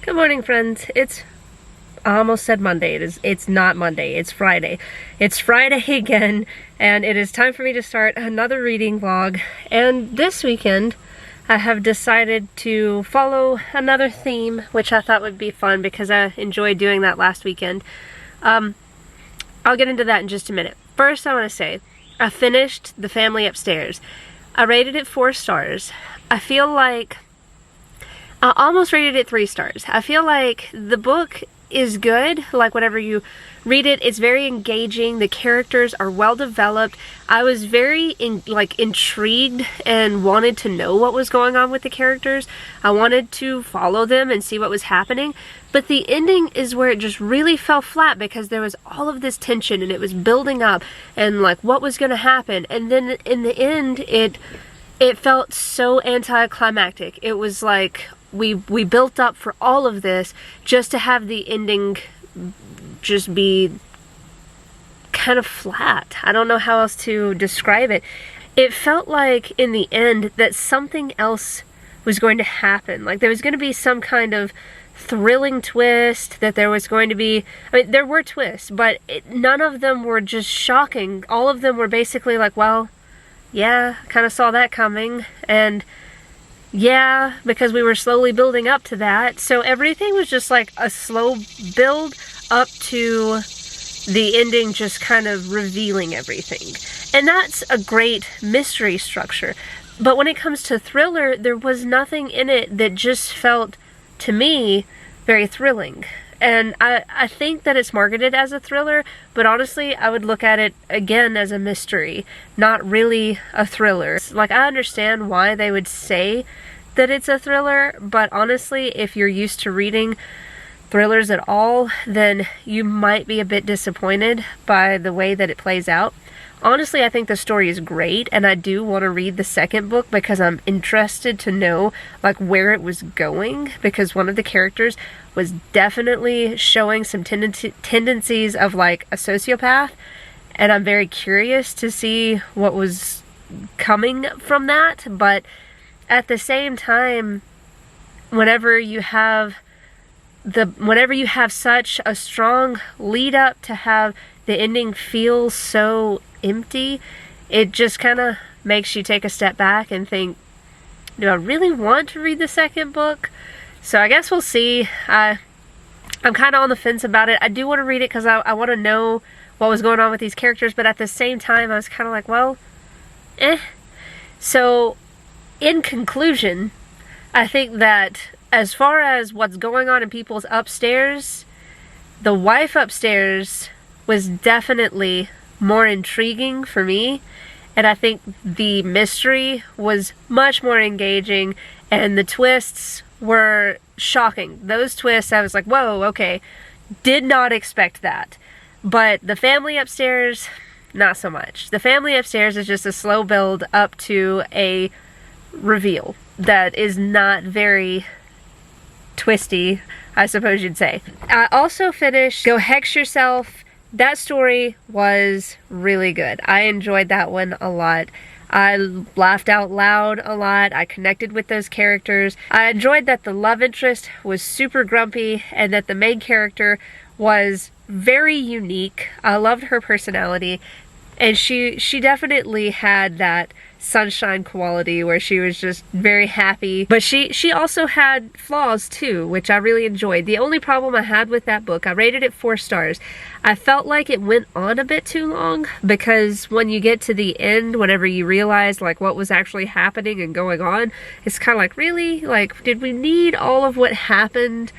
Good morning, friends. I almost said Monday. It's not Monday, it's Friday. It's Friday again, and it is time for me to start another reading vlog. And this weekend, I have decided to follow another theme, which I thought would be fun because I enjoyed doing that last weekend. I'll get into that in just a minute. First, I want to say, I finished The Family Upstairs. I rated it 4 stars. I feel like I almost rated it 3 stars. I feel like the book is good. Like, whenever you read it, it's very engaging. The characters are well developed. I was very intrigued and wanted to know what was going on with the characters. I wanted to follow them and see what was happening. But the ending is where it just really fell flat, because there was all of this tension and it was building up and like what was going to happen. And then in the end, it felt so anticlimactic. It was like we built up for all of this just to have the ending just be kind of flat. I don't know how else to describe it. It felt like in the end that something else was going to happen. Like there was going to be some kind of thrilling twist, that there was going to be, I mean, there were twists, but none of them were just shocking. All of them were basically like, well, yeah, kind of saw that coming, and yeah, because we were slowly building up to that. So everything was just like a slow build up to the ending, just kind of revealing everything. And that's a great mystery structure. But when it comes to thriller, there was nothing in it that just felt, to me, very thrilling. And I think that it's marketed as a thriller, but honestly, I would look at it again as a mystery, not really a thriller. Like, I understand why they would say that it's a thriller, but honestly, if you're used to reading thrillers at all, then you might be a bit disappointed by the way that it plays out. Honestly, I think the story is great, and I do want to read the second book because I'm interested to know like where it was going, because one of the characters was definitely showing some tendencies of like a sociopath, and I'm very curious to see what was coming from that. But at the same time, whenever you have such a strong lead up to have the ending feel so empty, it just kind of makes you take a step back and think, do I really want to read the second book? So I guess we'll see. I'm kind of on the fence about it. I do want to read it because I want to know what was going on with these characters, but at the same time I was kind of like, well, So in conclusion, I think that as far as what's going on in people's upstairs, the wife upstairs was definitely more intriguing for me, and I think the mystery was much more engaging, and the twists were shocking. Those twists, I was like, whoa, okay, did not expect that. But the family upstairs, not so much. The family upstairs is just a slow build up to a reveal that is not very twisty, I suppose you'd say. I also finished Go Hex Yourself. That story was really good. I enjoyed that one a lot. I laughed out loud a lot. I connected with those characters. I enjoyed that the love interest was super grumpy and that the main character was very unique. I loved her personality, and she definitely had that sunshine quality where she was just very happy, but she also had flaws too, which I really enjoyed. The only problem I had with that book, I rated it 4 stars. I felt like it went on a bit too long, because when you get to the end, whenever you realize like what was actually happening and going on, it's kind of like, really? Like, did we need all of what happened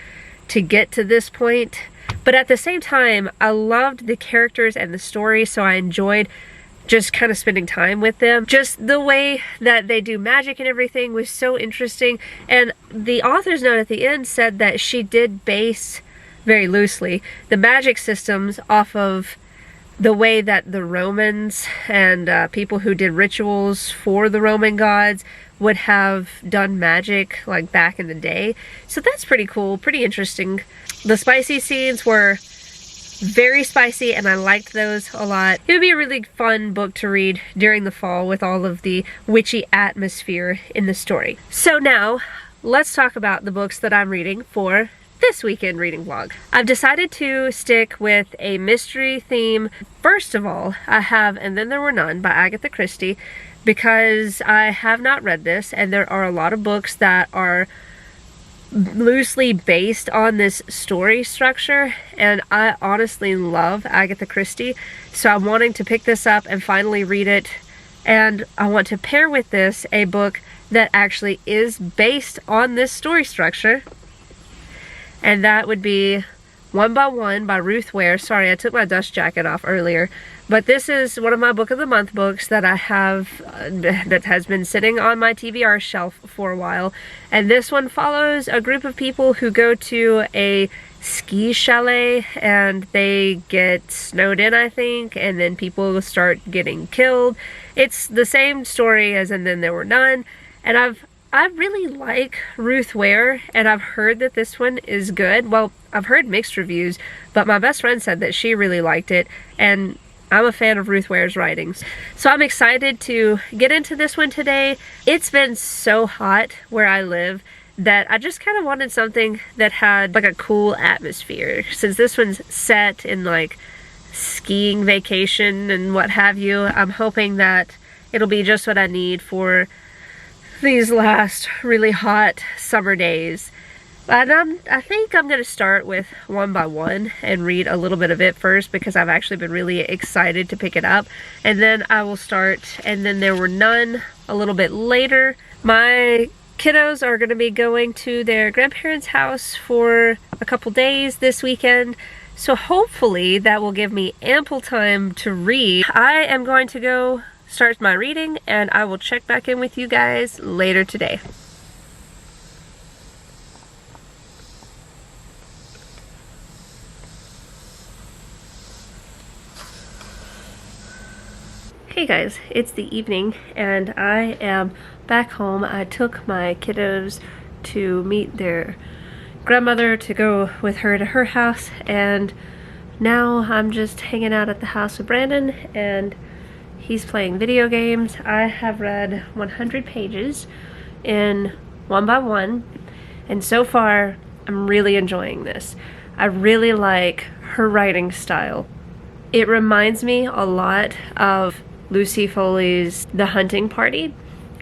to get to this point? But at the same time, I loved the characters and the story, so I enjoyed just kind of spending time with them. Just the way that they do magic and everything was so interesting. And the author's note at the end said that she did base, very loosely, the magic systems off of the way that the Romans and people who did rituals for the Roman gods would have done magic like back in the day. So that's pretty cool, pretty interesting. The spicy scenes were very spicy, and I liked those a lot. It would be a really fun book to read during the fall with all of the witchy atmosphere in the story. So now, let's talk about the books that I'm reading for this weekend reading vlog. I've decided to stick with a mystery theme. First of all, I have And Then There Were None by Agatha Christie, because I have not read this, and there are a lot of books that are loosely based on this story structure, and I honestly love Agatha Christie, so I'm wanting to pick this up and finally read it. And I want to pair with this a book that actually is based on this story structure, and that would be One by One by Ruth Ware. Sorry, I took my dust jacket off earlier, but this is one of my book of the month books that I have that has been sitting on my TBR shelf for a while. And this one follows a group of people who go to a ski chalet and they get snowed in, I think, and then people start getting killed. It's the same story as And Then There Were None, and I really like Ruth Ware, and I've heard that this one is good. Well, I've heard mixed reviews, but my best friend said that she really liked it, and I'm a fan of Ruth Ware's writings. So I'm excited to get into this one today. It's been so hot where I live that I just kind of wanted something that had like a cool atmosphere. Since this one's set in like skiing vacation and what have you, I'm hoping that it'll be just what I need for these last really hot summer days. And I think I'm going to start with One by One and read a little bit of it first, because I've actually been really excited to pick it up. And then I will start And Then There Were None a little bit later. My kiddos are going to be going to their grandparents' house for a couple days this weekend, so hopefully that will give me ample time to read. I am going to go start my reading, and I will check back in with you guys later today. Hey guys, it's the evening and I am back home. I took my kiddos to meet their grandmother to go with her to her house, and now I'm just hanging out at the house with Brandon and he's playing video games. I have read 100 pages in One by One, and so far I'm really enjoying this. I really like her writing style. It reminds me a lot of Lucy Foley's The Hunting Party.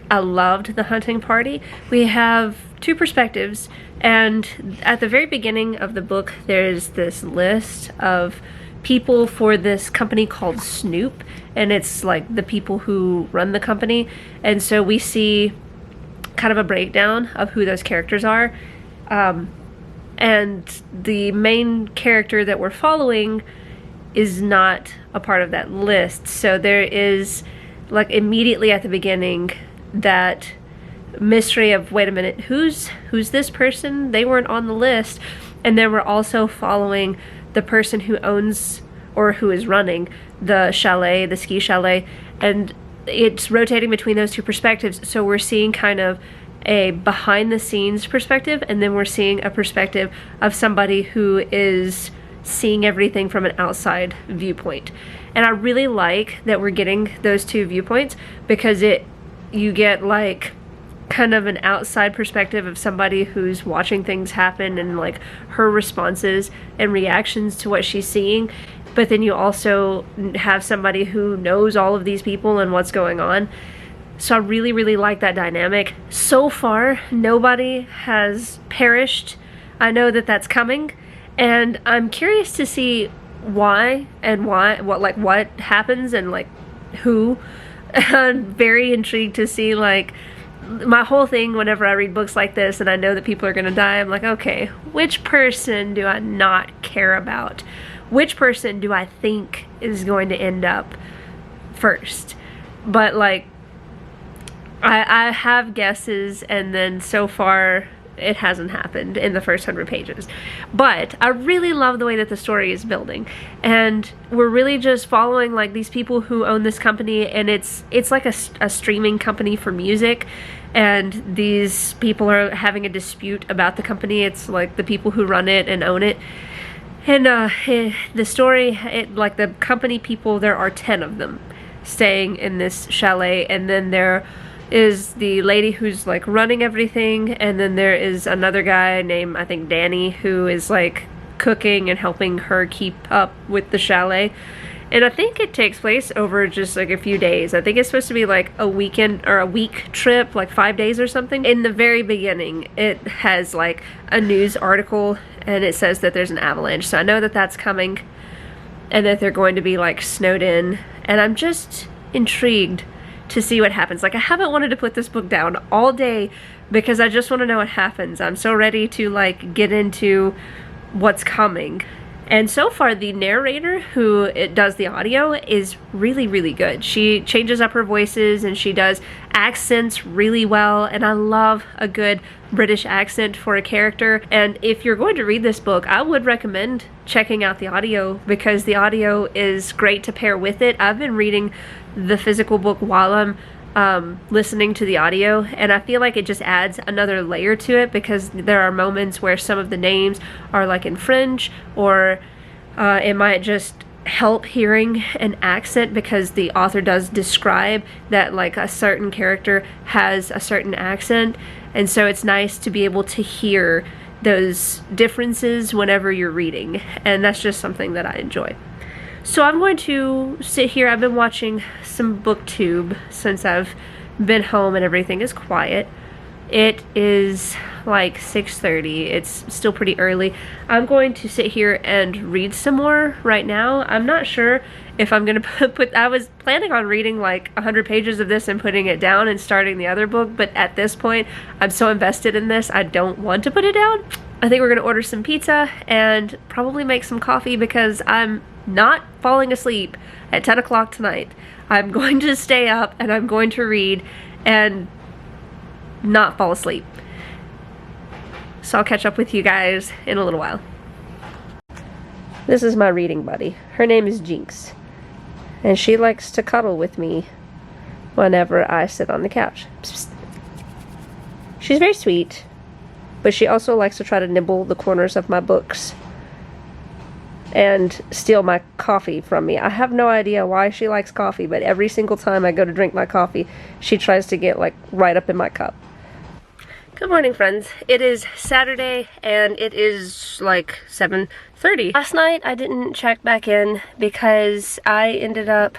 I loved The Hunting Party. We have two perspectives, and at the very beginning of the book there's this list of people for this company called Snoop, and it's like the people who run the company, and so we see kind of a breakdown of who those characters are, and the main character that we're following is not a part of that list. So there is, like, immediately at the beginning that mystery of, wait a minute, who's this person? They weren't on the list. And then we're also following the person who owns or who is running the chalet, the ski chalet, and it's rotating between those two perspectives. So we're seeing kind of a behind the scenes perspective, and then we're seeing a perspective of somebody who is seeing everything from an outside viewpoint. And I really like that we're getting those two viewpoints, because you get like kind of an outside perspective of somebody who's watching things happen and like her responses and reactions to what she's seeing, but then you also have somebody who knows all of these people and what's going on. So I really, really like that dynamic. So far, nobody has perished. I know that that's coming, and I'm curious to see why and what happens and like who. I'm very intrigued to see, like, my whole thing whenever I read books like this and I know that people are gonna die, I'm like, okay, which person do I not care about? Which person do I think is going to end up first? But like, I have guesses, and then so far it hasn't happened in the first 100 pages. But I really love the way that the story is building, and we're really just following like these people who own this company, and it's like a streaming company for music, and these people are having a dispute about the company. It's like the people who run it and own it. And the story, like the company people, there are 10 of them staying in this chalet, and then there is the lady who's like running everything, and then there is another guy named, I think, Danny, who is like cooking and helping her keep up with the chalet. And I think it takes place over just like a few days. I think it's supposed to be like a weekend or a week trip, like 5 days or something. In the very beginning, it has like a news article and it says that there's an avalanche. So I know that that's coming and that they're going to be like snowed in. And I'm just intrigued to see what happens. Like, I haven't wanted to put this book down all day because I just want to know what happens. I'm so ready to like get into what's coming. And so far, the narrator who does the audio is really, really good. She changes up her voices and she does accents really well. And I love a good British accent for a character. And if you're going to read this book, I would recommend checking out the audio because the audio is great to pair with it. I've been reading the physical book while I'm listening to the audio, and I feel like it just adds another layer to it because there are moments where some of the names are like in French, or it might just help hearing an accent because the author does describe that like a certain character has a certain accent, and so it's nice to be able to hear those differences whenever you're reading, and that's just something that I enjoy. So I'm going to sit here. I've been watching some booktube since I've been home and everything is quiet. It is like 6:30. It's still pretty early. I'm going to sit here and read some more right now. I'm not sure if I'm going to I was planning on reading like 100 pages of this and putting it down and starting the other book, but at this point, I'm so invested in this, I don't want to put it down. I think we're going to order some pizza and probably make some coffee because I'm not falling asleep at 10 o'clock tonight. I'm going to stay up and I'm going to read and not fall asleep. So I'll catch up with you guys in a little while. This is my reading buddy. Her name is Jinx. And she likes to cuddle with me whenever I sit on the couch. Psst, psst. She's very sweet, but she also likes to try to nibble the corners of my books and steal my coffee from me. I have no idea why she likes coffee, but every single time I go to drink my coffee, she tries to get like right up in my cup. Good morning, friends. It is Saturday and it is like 7:30. Last night I didn't check back in because I ended up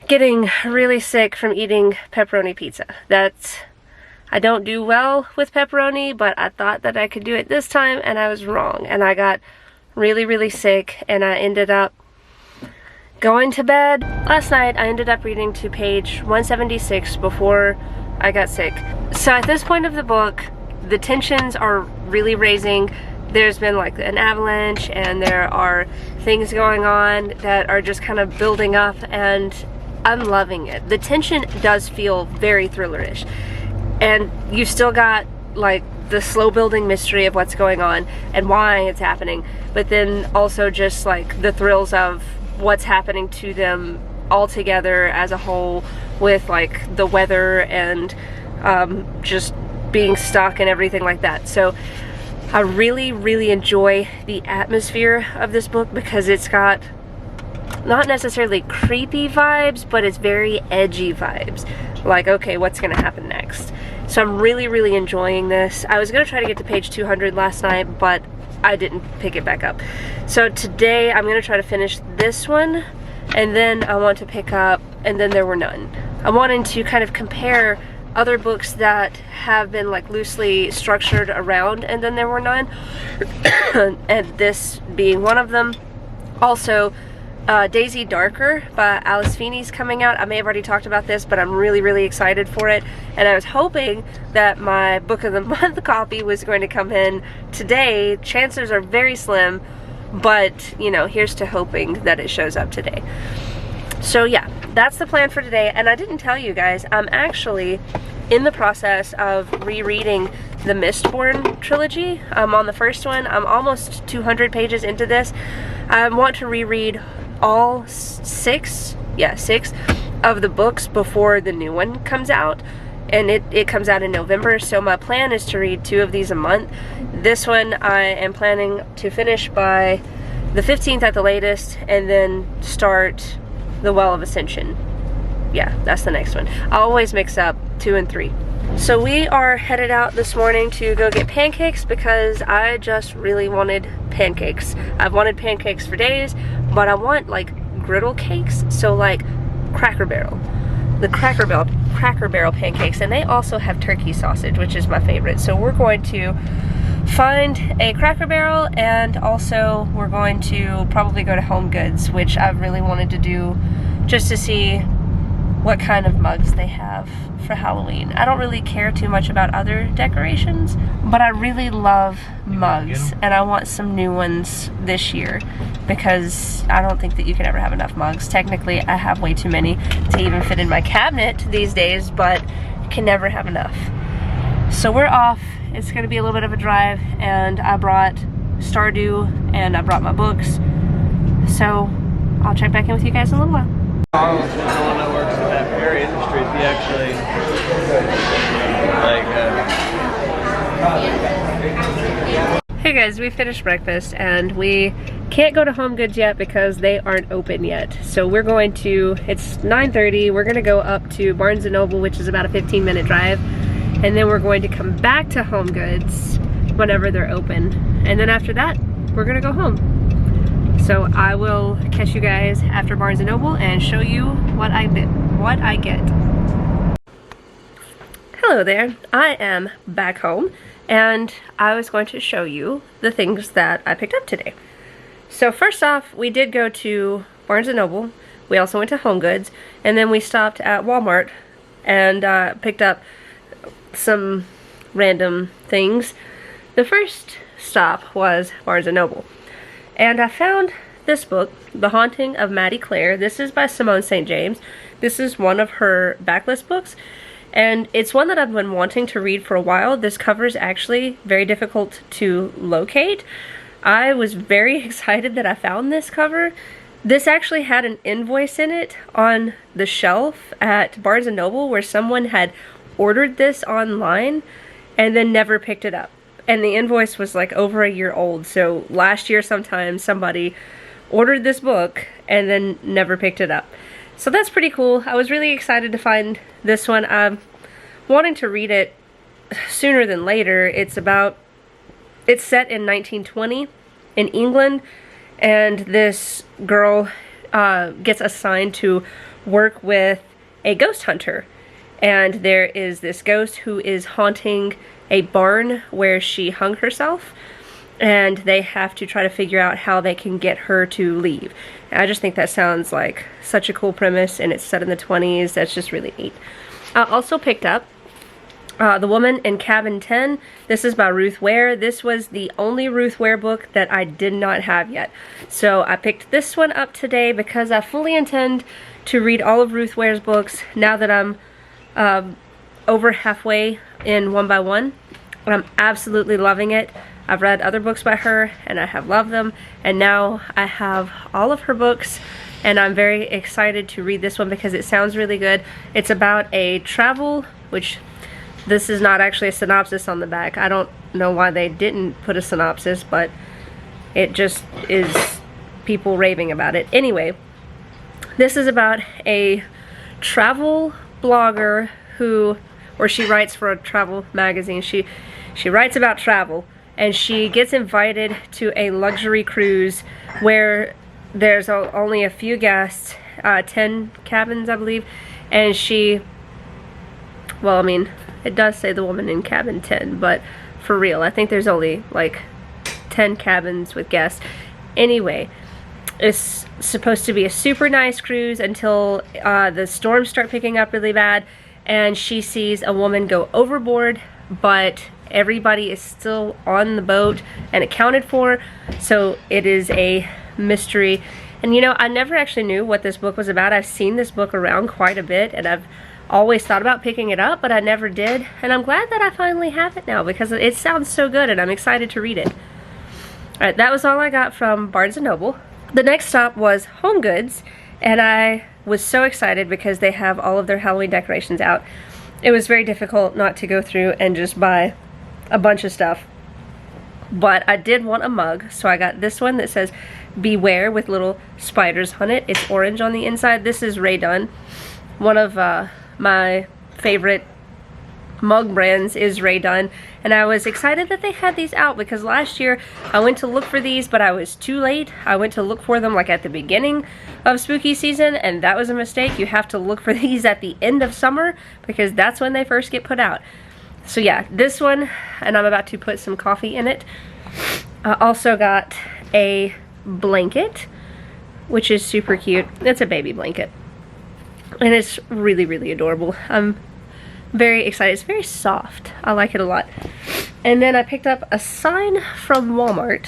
getting really sick from eating pepperoni pizza. I don't do well with pepperoni, but I thought that I could do it this time and I was wrong. And I got really, really sick and I ended up going to bed. Last night I ended up reading to page 176 before I got sick. So at this point of the book, the tensions are really raising. There's been like an avalanche and there are things going on that are just kind of building up and I'm loving it. The tension does feel very thrillerish. And you still got like the slow building mystery of what's going on and why it's happening, but then also just like the thrills of what's happening to them all together as a whole with like the weather and just being stuck and everything like that. So I really, really enjoy the atmosphere of this book because it's got not necessarily creepy vibes, but it's very edgy vibes. Like, okay, what's gonna happen next? So I'm really, really enjoying this. I was gonna try to get to page 200 last night, but I didn't pick it back up. So today I'm gonna try to finish this one, and then I want to pick up And Then There Were None. I'm wanting to kind of compare other books that have been like loosely structured around And Then There Were None, and this being one of them. Also, Daisy Darker by Alice Feeney's coming out. I may have already talked about this, but I'm really, really excited for it. And I was hoping that my Book of the Month copy was going to come in today. Chances are very slim, but, you know, here's to hoping that it shows up today. So yeah, that's the plan for today. And I didn't tell you guys, I'm actually in the process of rereading the Mistborn trilogy. I'm on the first one. I'm almost 200 pages into this. I want to reread all six of the books before the new one comes out, and it comes out in November. So my plan is to read 2 of these a month. This one I am planning to finish by the 15th at the latest, and then start The Well of Ascension. Yeah, that's the next one. I always mix up 2 and 3. So we are headed out this morning to go get pancakes because I just really wanted pancakes. I've wanted pancakes for days, but I want like griddle cakes, so like Cracker Barrel. The Cracker Barrel pancakes, and they also have turkey sausage, which is my favorite. So we're going to find a Cracker Barrel, and also we're going to probably go to Home Goods, which I've really wanted to do just to see what kind of mugs they have for Halloween. I don't really care too much about other decorations, but I really love mugs, and I want some new ones this year because I don't think that you can ever have enough mugs. Technically, I have way too many to even fit in my cabinet these days, but you can never have enough. So we're off. It's gonna be a little bit of a drive, and I brought Stardew and I brought my books. So I'll check back in with you guys in a little while. Carl's the one that works in that area industry. He actually, Hey guys, we finished breakfast and we can't go to Home Goods yet because they aren't open yet. So we're going to, it's 9:30, we're gonna go up to Barnes & Noble, which is about a 15-minute drive. And then we're going to come back to Home Goods whenever they're open. And then after that, we're gonna go home. So I will catch you guys after Barnes & Noble and show you what I get. Hello there, I am back home and I was going to show you the things that I picked up today. So first off, we did go to Barnes & Noble, we also went to Home Goods, and then we stopped at Walmart and picked up some random things. The first stop was Barnes & Noble. And I found this book, The Haunting of Maddie Clare. This is by Simone St. James. This is one of her backlist books. And it's one that I've been wanting to read for a while. This cover is actually very difficult to locate. I was very excited that I found this cover. This actually had an invoice in it on the shelf at Barnes & Noble where someone had ordered this online and then never picked it up. And the invoice was like over a year old, so last year sometime somebody ordered this book and then never picked it up. So that's pretty cool. I was really excited to find this one. I'm wanting to read it sooner than later. It's set in 1920 in England, and this girl gets assigned to work with a ghost hunter. And there is this ghost who is haunting a barn where she hung herself, and they have to try to figure out how they can get her to leave. And I just think that sounds like such a cool premise, and it's set in the 20s. That's just really neat. I also picked up The Woman in Cabin 10. This is by Ruth Ware. This was the only Ruth Ware book that I did not have yet. So I picked this one up today because I fully intend to read all of Ruth Ware's books now that I'm over halfway in One by One. I'm absolutely loving it. I've read other books by her and I have loved them, and now I have all of her books, and I'm very excited to read this one because it sounds really good. It's about a travel, which this is not actually a synopsis on the back. I don't know why they didn't put a synopsis, but it just is people raving about it. Anyway, this is about a travel blogger she writes for a travel magazine. She writes about travel, and she gets invited to a luxury cruise where there's only a few guests, 10 cabins I believe, and well, I mean, it does say The Woman in Cabin 10, but for real, I think there's only like 10 cabins with guests. Anyway, it's supposed to be a super nice cruise until the storms start picking up really bad, and she sees a woman go overboard, but everybody is still on the boat and accounted for, so it is a mystery. And you know, I never actually knew what this book was about. I've seen this book around quite a bit, and I've always thought about picking it up, but I never did, and I'm glad that I finally have it now because it sounds so good and I'm excited to read it. Alright, that was all I got from Barnes & Noble. The next stop was Home Goods, and I was so excited because they have all of their Halloween decorations out. It was very difficult not to go through and just buy a bunch of stuff, but I did want a mug, so I got this one that says Beware with little spiders on it. It's orange on the inside. This is Ray Dunn, one of my favorite Mug Brands is Ray Dunn, and I was excited that they had these out because last year I went to look for these, but I was too late. I went to look for them like at the beginning of spooky season, and that was a mistake. You have to look for these at the end of summer because that's when they first get put out. So yeah, this one, and I'm about to put some coffee in it. I also got a blanket, which is super cute. It's a baby blanket, and it's really, really adorable. I'm very excited. It's very soft. I like it a lot. And then I picked up a sign from Walmart,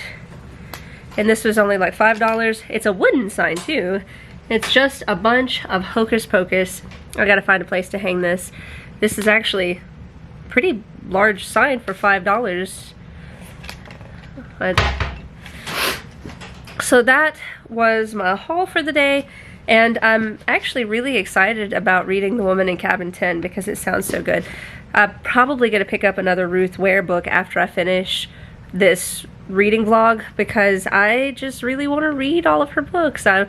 and this was only like $5. It's a wooden sign too. It's just a bunch of hocus pocus. I gotta find a place to hang this. This is actually a pretty large sign for $5. So that was my haul for the day. And I'm actually really excited about reading The Woman in Cabin 10 because it sounds so good. I'm probably going to pick up another Ruth Ware book after I finish this reading vlog because I just really want to read all of her books. I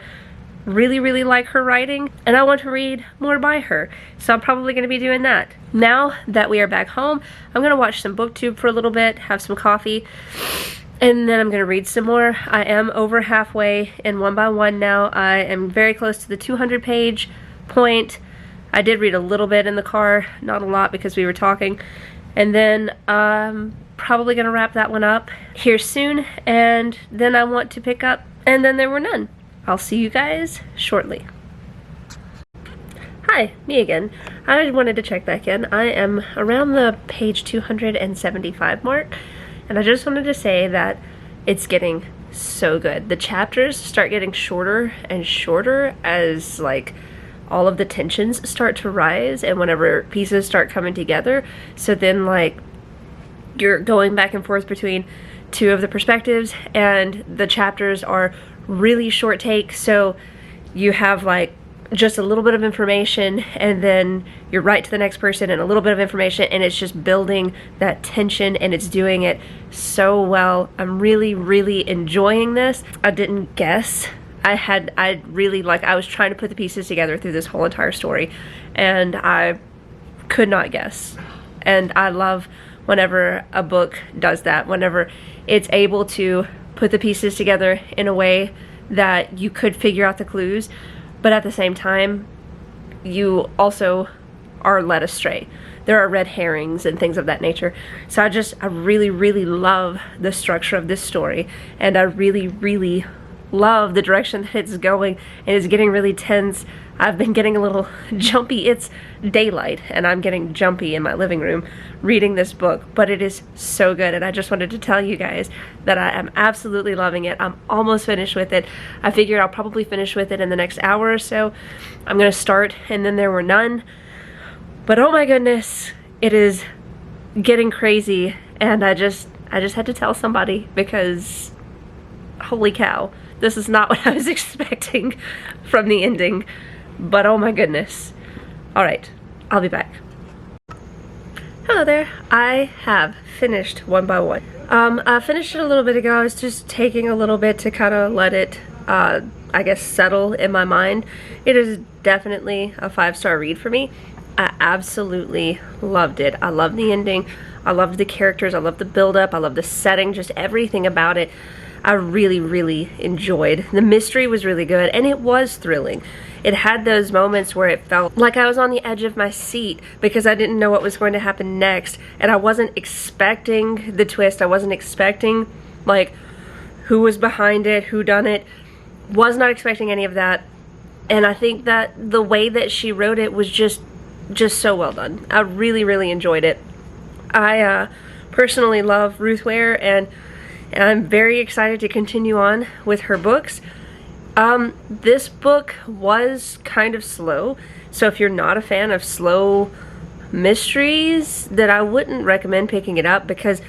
really, really like her writing and I want to read more by her. So I'm probably going to be doing that. Now that we are back home, I'm going to watch some BookTube for a little bit, have some coffee, and then I'm going to read some more. I am over halfway in One by One now. I am very close to the 200 page point. I did read a little bit in the car, not a lot because we were talking. And then I'm probably going to wrap that one up here soon. And then I want to pick up And Then There Were None. I'll see you guys shortly. Hi, me again. I wanted to check back in. I am around the page 275 mark. And I just wanted to say that it's getting so good. The chapters start getting shorter and shorter as like all of the tensions start to rise and whenever pieces start coming together. So then like you're going back and forth between two of the perspectives and the chapters are really short take. So you have like just a little bit of information and then you're right to the next person and a little bit of information, and it's just building that tension and it's doing it so well. I'm really, really enjoying this. I didn't guess. I was trying to put the pieces together through this whole entire story and I could not guess. And I love whenever a book does that, whenever it's able to put the pieces together in a way that you could figure out the clues, but at the same time, you also are led astray. There are red herrings and things of that nature. So I really, really love the structure of this story, and I really, really love the direction that it's going, and it's getting really tense. I've been getting a little jumpy. It's daylight, and I'm getting jumpy in my living room reading this book, but it is so good, and I just wanted to tell you guys that I am absolutely loving it. I'm almost finished with it. I figured I'll probably finish with it in the next hour or so. I'm gonna start And Then There Were None, but oh my goodness, it is getting crazy, and I just had to tell somebody because holy cow, this is not what I was expecting from the ending, but oh my goodness. All right, I'll be back. Hello there. I have finished One by One. I finished it a little bit ago. I was just taking a little bit to kind of let it, I guess, settle in my mind. It is definitely a 5-star read for me. I absolutely loved it. I loved the ending. I loved the characters. I loved the build-up. I loved the setting, just everything about it. I really, really enjoyed. The mystery was really good, and it was thrilling. It had those moments where it felt like I was on the edge of my seat because I didn't know what was going to happen next, and I wasn't expecting the twist. I wasn't expecting, like, who was behind it, who done it. Was not expecting any of that, and I think that the way that she wrote it was just so well done. I really, really enjoyed it. I personally love Ruth Ware, and I'm very excited to continue on with her books. This book was kind of slow, so if you're not a fan of slow mysteries, then I wouldn't recommend picking it up because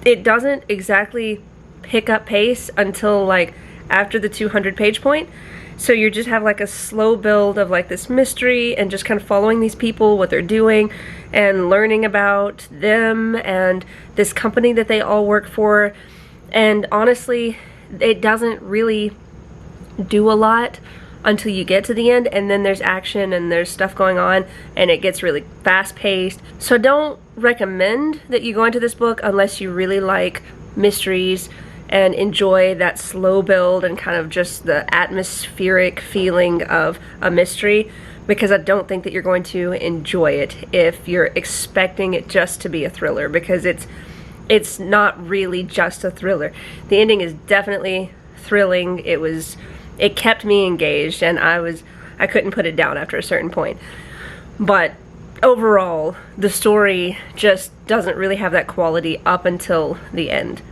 it doesn't exactly pick up pace until like after the 200 page point. So you just have like a slow build of like this mystery and just kind of following these people, what they're doing, and learning about them and this company that they all work for. And honestly, it doesn't really do a lot until you get to the end, and then there's action and there's stuff going on and it gets really fast-paced. So I don't recommend that you go into this book unless you really like mysteries and enjoy that slow build and kind of just the atmospheric feeling of a mystery, because I don't think that you're going to enjoy it if you're expecting it just to be a thriller, because it's not really just a thriller. The ending is definitely thrilling. It kept me engaged, and I couldn't put it down after a certain point. But overall, the story just doesn't really have that quality up until the end.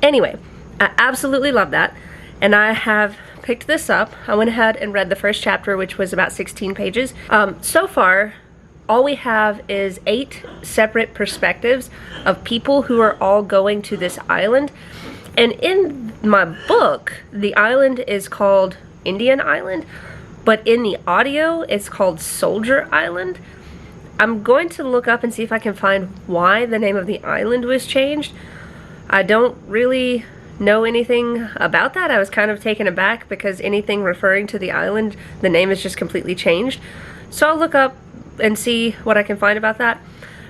Anyway, I absolutely love that, and I have picked this up. I went ahead and read the first chapter, which was about 16 pages. So far, all we have is 8 separate perspectives of people who are all going to this island. And in my book, the island is called Indian Island, but in the audio, it's called Soldier Island. I'm going to look up and see if I can find why the name of the island was changed. I don't really know anything about that. I was kind of taken aback because anything referring to the island, the name is just completely changed. So I'll look up and see what I can find about that.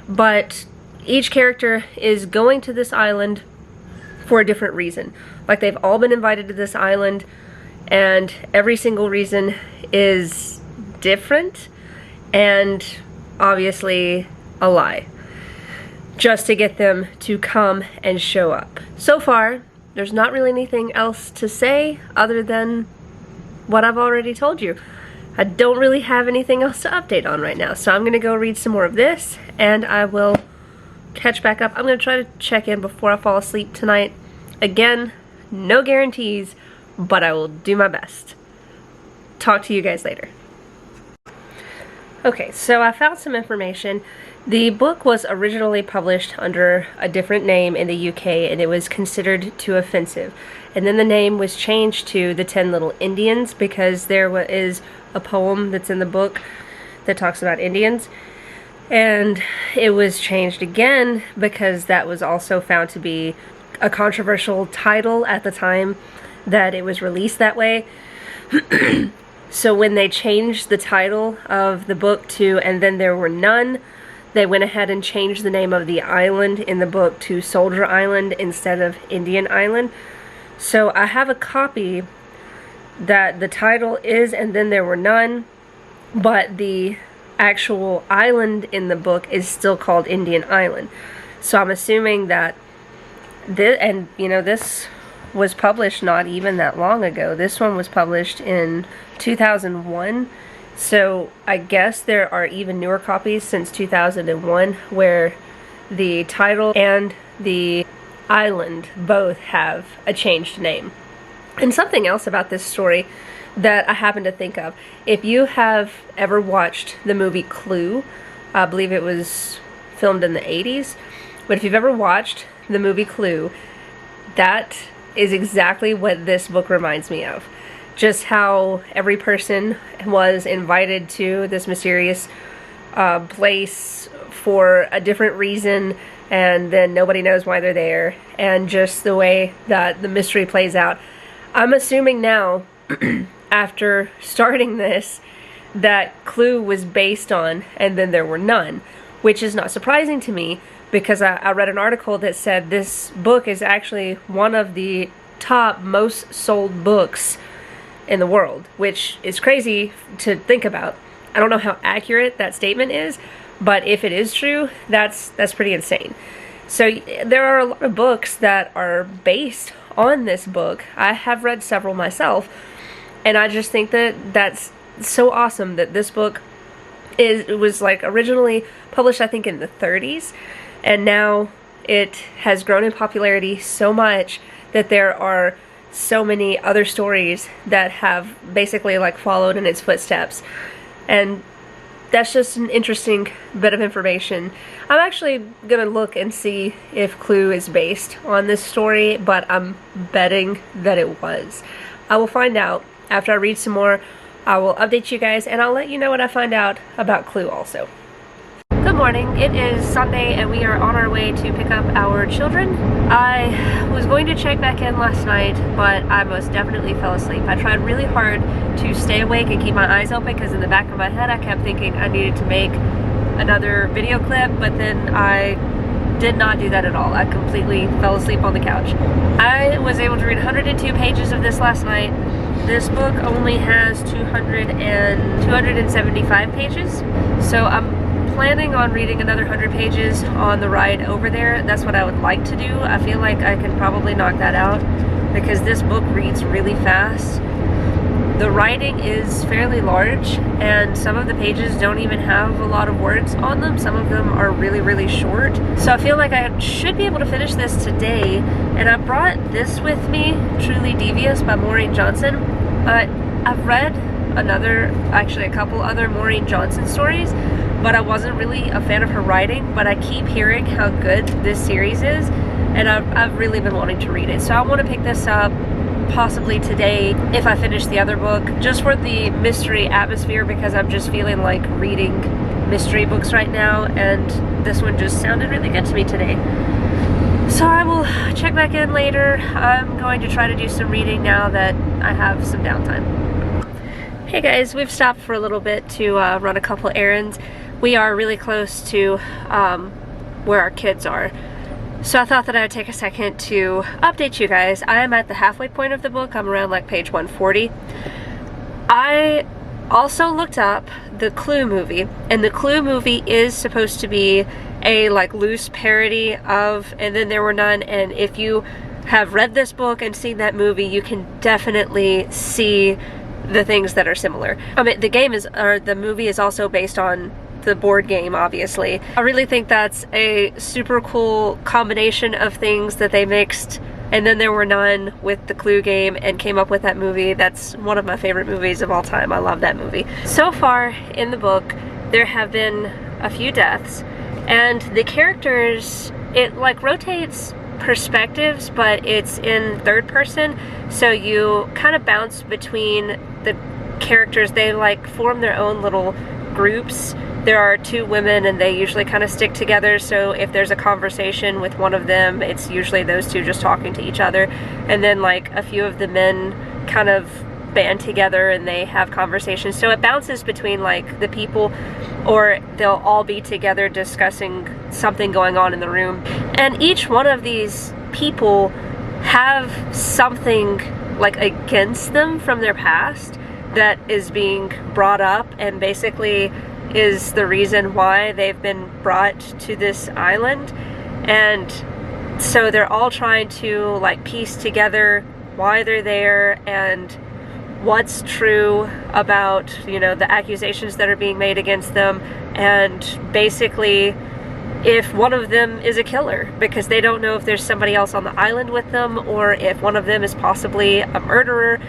But each character is going to this island for a different reason. Like, they've all been invited to this island, and every single reason is different and obviously a lie, just to get them to come and show up. So far, there's not really anything else to say other than what I've already told you. I don't really have anything else to update on right now, so I'm going to go read some more of this, and I will catch back up. I'm going to try to check in before I fall asleep tonight. Again, no guarantees, but I will do my best. Talk to you guys later. Okay, so I found some information. The book was originally published under a different name in the UK, and it was considered too offensive. And then the name was changed to The 10 Little Indians, because there is a poem that's in the book that talks about Indians. And it was changed again because that was also found to be a controversial title at the time that it was released that way. So when they changed the title of the book to And Then There Were None, they went ahead and changed the name of the island in the book to Soldier Island instead of Indian Island. So I have a copy that the title is And Then There Were None, but the actual island in the book is still called Indian Island. So I'm assuming that this was published not even that long ago. This one was published in 2001. So I guess there are even newer copies since 2001 where the title and the island both have a changed name. And something else about this story that I happen to think of. If you have ever watched the movie Clue, I believe it was filmed in the 80s, but if you've ever watched the movie Clue, that is exactly what this book reminds me of. Just how every person was invited to this mysterious place for a different reason, and then nobody knows why they're there, and just the way that the mystery plays out. I'm assuming now, after starting this, that Clue was based on And Then There Were None, which is not surprising to me, because I read an article that said this book is actually one of the top most sold books in the world, which is crazy to think about. I don't know how accurate that statement is, but if it is true, that's pretty insane. So there are a lot of books that are based on this book. I have read several myself, and I just think that that's so awesome that this book was like originally published, I think, in the 30s, and now it has grown in popularity so much that there are so many other stories that have basically like followed in its footsteps. And that's just an interesting bit of information. I'm actually gonna look and see if Clue is based on this story, but I'm betting that it was. I will find out after I read some more. I will update you guys, and I'll let you know what I find out about Clue also. Good morning. It is Sunday and we are on our way to pick up our children. I was going to check back in last night, but I most definitely fell asleep. I tried really hard to stay awake and keep my eyes open because in the back of my head I kept thinking I needed to make another video clip, but then I did not do that at all. I completely fell asleep on the couch. I was able to read 102 pages of this last night. This book only has 275 pages, so I'm planning on reading another 100 pages on the ride over there. That's what I would like to do. I feel like I can probably knock that out because this book reads really fast. The writing is fairly large and some of the pages don't even have a lot of words on them. Some of them are really short. So I feel like I should be able to finish this today, and I brought this with me, Truly Devious by Maureen Johnson. I've read a couple other Maureen Johnson stories, but I wasn't really a fan of her writing, but I keep hearing how good this series is, and I've really been wanting to read it. So I want to pick this up possibly today if I finish the other book, just for the mystery atmosphere, because I'm just feeling like reading mystery books right now, and this one just sounded really good to me today. So I will check back in later. I'm going to try to do some reading now that I have some downtime. Hey guys, we've stopped for a little bit to run a couple errands. We are really close to where our kids are. So I thought that I would take a second to update you guys. I am at the halfway point of the book. I'm around like page 140. I also looked up the Clue movie, and the Clue movie is supposed to be a like loose parody of And Then There Were None, and if you have read this book and seen that movie, you can definitely see the things that are similar. I mean, the movie is also based on the board game, obviously. I really think that's a super cool combination of things that they mixed And Then There Were None with the Clue game and came up with that movie. That's one of my favorite movies of all time. I love that movie. So far in the book, there have been a few deaths, and the characters, it like rotates perspectives, but it's in third person, so you kind of bounce between the characters. They like form their own little groups. There are two women and they usually kind of stick together, so if there's a conversation with one of them, it's usually those two just talking to each other, and then like a few of the men kind of band together and they have conversations. So it bounces between like the people, or they'll all be together discussing something going on in the room. And each one of these people have something like against them from their past that is being brought up and basically is the reason why they've been brought to this island. And so they're all trying to like piece together why they're there and what's true about, you know, the accusations that are being made against them, and basically if one of them is a killer, because they don't know if there's somebody else on the island with them or if one of them is possibly a murderer.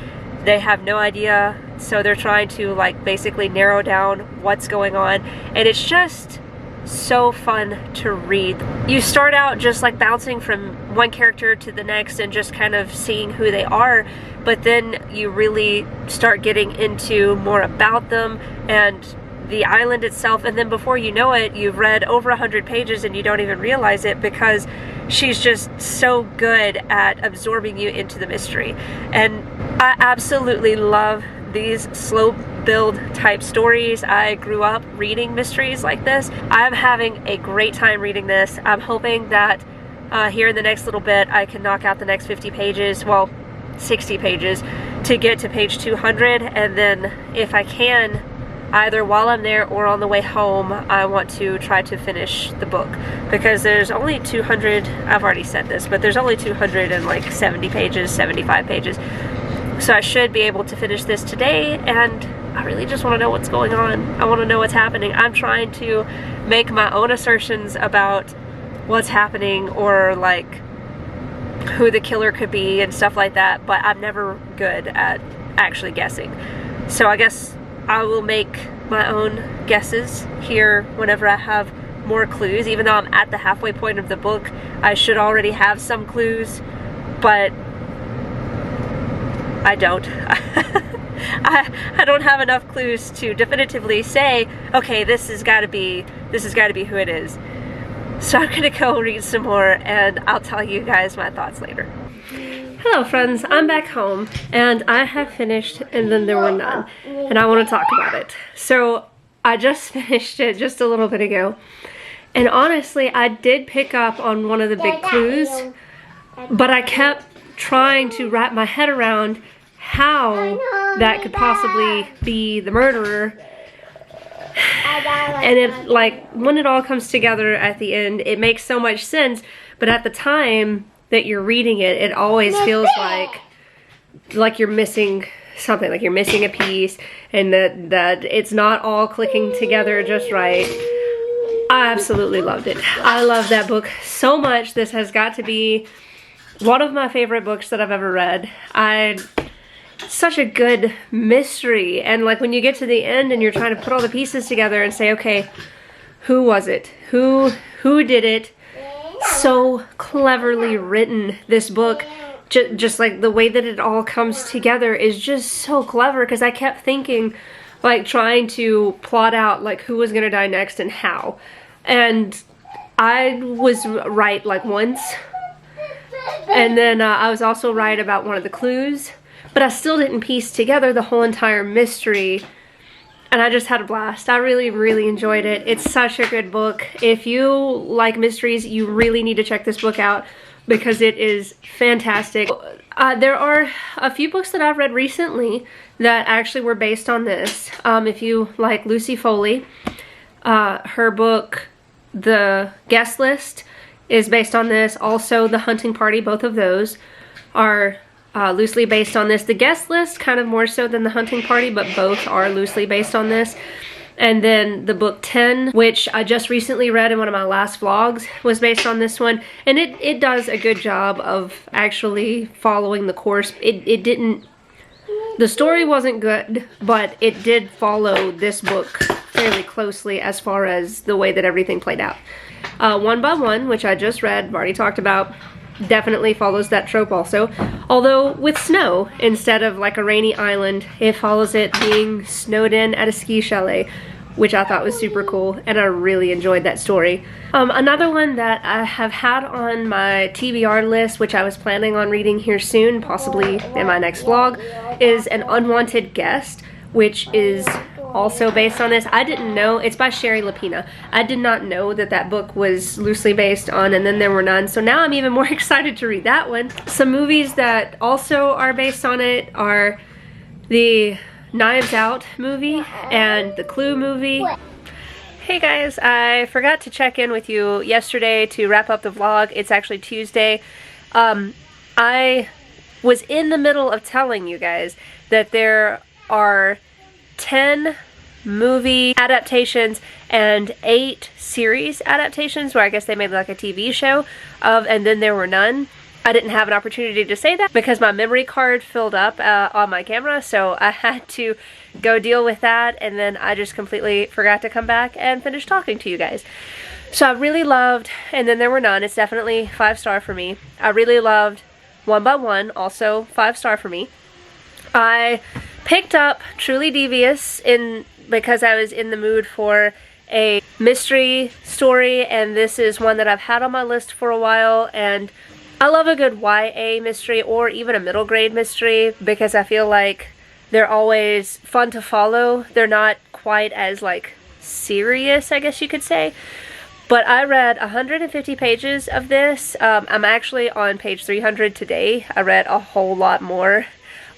They have no idea, so they're trying to like basically narrow down what's going on, and it's just so fun to read. You start out just like bouncing from one character to the next and just kind of seeing who they are, but then you really start getting into more about them and the island itself, and then before you know it, you've read over 100 pages and you don't even realize it, because she's just so good at absorbing you into the mystery. And I absolutely love these slow build type stories. I grew up reading mysteries like this. I'm having a great time reading this. I'm hoping that here in the next little bit I can knock out the next 50 pages, well 60 pages, to get to page 200, and then if I can, either while I'm there or on the way home, I want to try to finish the book, because there's only 200, I've already said this, but there's only 270 pages, 75 pages. So I should be able to finish this today, and I really just want to know what's going on. I want to know what's happening. I'm trying to make my own assertions about what's happening, or like who the killer could be and stuff like that, but I'm never good at actually guessing. So I guess I will make my own guesses here whenever I have more clues. Even though I'm at the halfway point of the book, I should already have some clues, but I don't. I don't have enough clues to definitively say, okay, this has got to be who it is. So I'm gonna go read some more, and I'll tell you guys my thoughts later. Hello friends, I'm back home, and I have finished And Then There Were None, and I want to talk about it. So I just finished it just a little bit ago, and honestly I did pick up on one of the big clues, but I kept trying to wrap my head around how that could possibly be the murderer. And it, like, when it all comes together at the end, it makes so much sense, but at the time that you're reading it, it always feels like you're missing something, like you're missing a piece, and that it's not all clicking together just right. I absolutely loved it. I love that book so much. This has got to be one of my favorite books that I've ever read. Such a good mystery, and like when you get to the end and you're trying to put all the pieces together and say, okay, who was it? Who did it? So cleverly written, this book. Just like the way that it all comes together is just so clever, because I kept thinking, like, trying to plot out like who was gonna die next and how. And I was right like once, and then I was also right about one of the clues, but I still didn't piece together the whole entire mystery. And I just had a blast. I really, really enjoyed it. It's such a good book. If you like mysteries, you really need to check this book out, because it is fantastic. There are a few books that I've read recently that actually were based on this. If you like Lucy Foley, her book, The Guest List, is based on this. Also, The Hunting Party, both of those are loosely based on this. The Guest List kind of more so than The Hunting Party, but both are loosely based on this. And then the book 10, which I just recently read in one of my last vlogs, was based on this one. And it does a good job of actually following the course. It didn't, the story wasn't good, but it did follow this book fairly closely as far as the way that everything played out. One by One, which I just read, I've already talked about, definitely follows that trope also. Although with snow, instead of like a rainy island, it follows it being snowed in at a ski chalet, which I thought was super cool, and I really enjoyed that story. Another one that I have had on my TBR list, which I was planning on reading here soon, possibly in my next vlog, is An Unwanted Guest, which is also based on this. I didn't know, it's by Sherry Lapina. I did not know that that book was loosely based on And Then There Were None, so now I'm even more excited to read that one. Some movies that also are based on it are the Knives Out movie and the Clue movie. Hey guys, I forgot to check in with you yesterday to wrap up the vlog. It's actually Tuesday. I was in the middle of telling you guys that there are 10 movie adaptations and 8 series adaptations, where I guess they made like a TV show of And Then There Were None. I didn't have an opportunity to say that because my memory card filled up on my camera, so I had to go deal with that, and then I just completely forgot to come back and finish talking to you guys. So I really loved And Then There Were None. It's definitely 5-star for me. I really loved One by One, also 5-star for me. I picked up Truly Devious because I was in the mood for a mystery story, and this is one that I've had on my list for a while, and I love a good YA mystery or even a middle grade mystery because I feel like they're always fun to follow. They're not quite as like serious, I guess you could say. But I read 150 pages of this. I'm actually on page 300 today. I read a whole lot more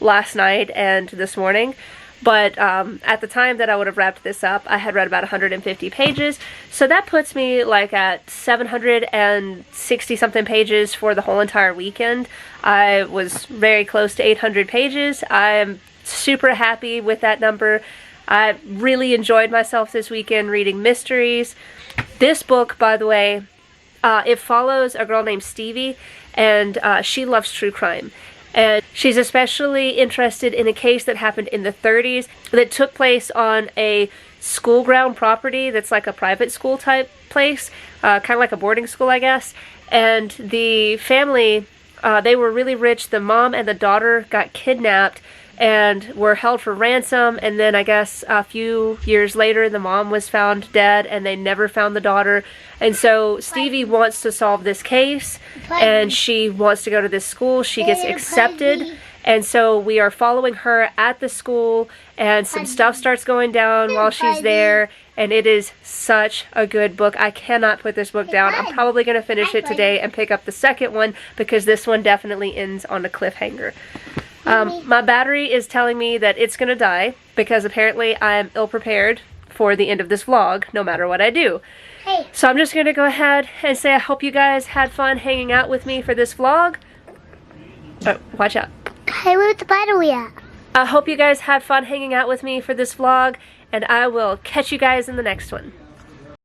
last night and this morning. But at the time that I would have wrapped this up, I had read about 150 pages. So that puts me like at 760 something pages for the whole entire weekend. I was very close to 800 pages. I'm super happy with that number. I really enjoyed myself this weekend reading mysteries. This book, by the way, it follows a girl named Stevie, and she loves true crime. And she's especially interested in a case that happened in the 30s that took place on a school ground property that's like a private school type place, kind of like a boarding school, I guess. And the family, they were really rich. The mom and the daughter got kidnapped and were held for ransom, and then I guess a few years later the mom was found dead and they never found the daughter. And so Stevie wants to solve this case, and she wants to go to this school. She gets accepted, and so we are following her at the school, and some stuff starts going down while she's there, and it is such a good book. I cannot put this book down. I'm probably going to finish it today and pick up the second one, because this one definitely ends on a cliffhanger. My battery is telling me that it's going to die, because apparently I am ill-prepared for the end of this vlog, no matter what I do. So I'm just going to go ahead and say I hope you guys had fun hanging out with me for this vlog. Oh, watch out. Hey, where's the battery at? I hope you guys had fun hanging out with me for this vlog, and I will catch you guys in the next one.